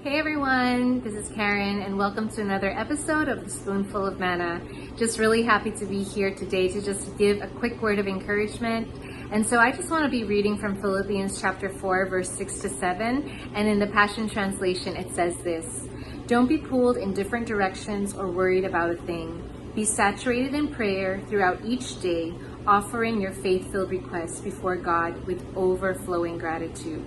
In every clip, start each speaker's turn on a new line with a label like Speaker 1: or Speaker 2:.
Speaker 1: Hey everyone, this is Karen and welcome to another episode of the Spoonful of Manna. Just really happy to be here today to just give a quick word of encouragement. And so I just want to be reading from Philippians chapter 4, verse 6 to 7. And in the Passion Translation, it says this: "Don't be pulled in different directions or worried about a thing. Be saturated in prayer throughout each day, offering your faith-filled requests before God with overflowing gratitude.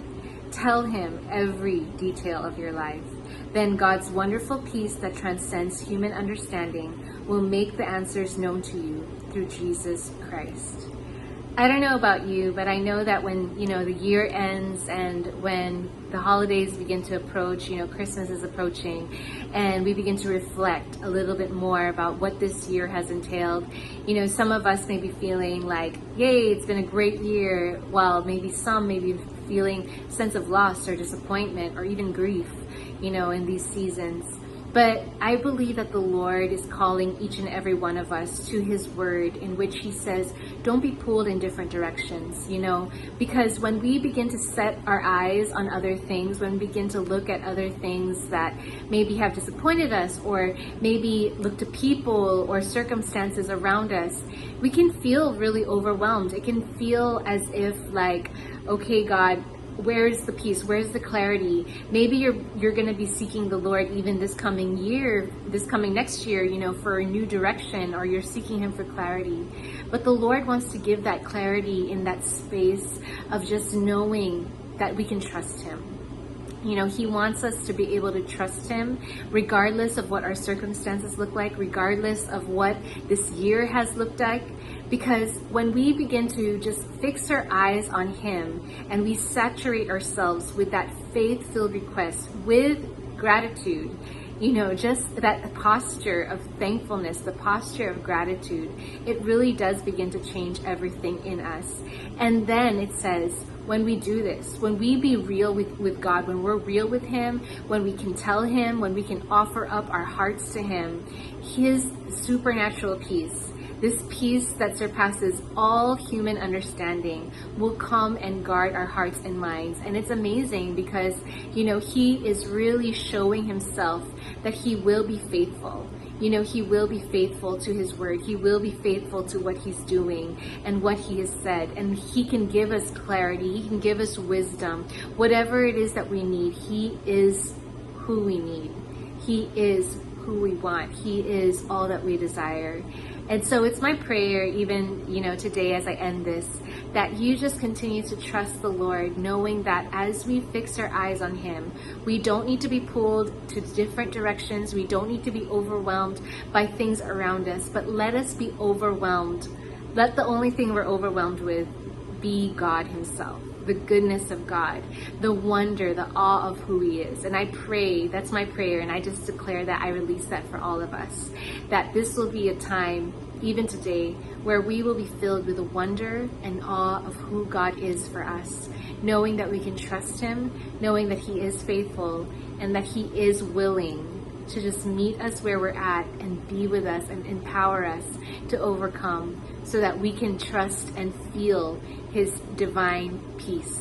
Speaker 1: Tell him every detail of your life. Then God's wonderful peace that transcends human understanding will make the answers known to you through Jesus Christ." I don't know about you, but I know that when, the year ends and when the holidays begin to approach, Christmas is approaching, and we begin to reflect a little bit more about what this year has entailed. Some of us may be feeling like, yay, it's been a great year, while maybe some may be feeling a sense of loss or disappointment or even grief, in these seasons. But I believe that the Lord is calling each and every one of us to his word, in which he says, don't be pulled in different directions, because when we begin to set our eyes on other things, when we begin to look at other things that maybe have disappointed us, or maybe look to people or circumstances around us, we can feel really overwhelmed. It can feel as if like, okay, God, where's the peace? Where's the clarity? Maybe you're going to be seeking the Lord even this coming next year, for a new direction, or you're seeking him for clarity. But the Lord wants to give that clarity in that space of just knowing that we can trust him. He wants us to be able to trust him regardless of what our circumstances look like, regardless of what this year has looked like. Because when we begin to just fix our eyes on him and we saturate ourselves with that faith-filled request, with gratitude, just that posture of thankfulness, the posture of gratitude, it really does begin to change everything in us. And then it says, when we do this, when we be real with God, when we're real with him, when we can tell him, when we can offer up our hearts to him, his supernatural peace, this peace that surpasses all human understanding, will come and guard our hearts and minds. And it's amazing because, he is really showing himself that he will be faithful. He will be faithful to his word. He will be faithful to what he's doing and what he has said. And he can give us clarity. He can give us wisdom. Whatever it is that we need, he is who we need. He is who we want. He is all that we desire. And so it's my prayer, even, today as I end this, that you just continue to trust the Lord, knowing that as we fix our eyes on him, we don't need to be pulled to different directions. We don't need to be overwhelmed by things around us, but let us be overwhelmed. Let the only thing we're overwhelmed with be God himself, the goodness of God, the wonder, the awe of who he is. And I pray, that's my prayer, and I just declare that I release that for all of us, that this will be a time, even today, where we will be filled with the wonder and awe of who God is for us, knowing that we can trust him, knowing that he is faithful, and that he is willing to just meet us where we're at and be with us and empower us to overcome, so that we can trust and feel his divine peace.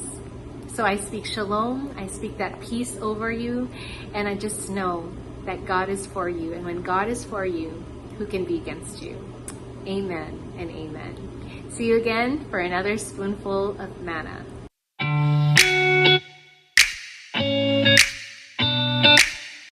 Speaker 1: So I speak shalom, I speak that peace over you, and I just know that God is for you. And when God is for you, who can be against you? Amen and amen. See you again for another spoonful of manna.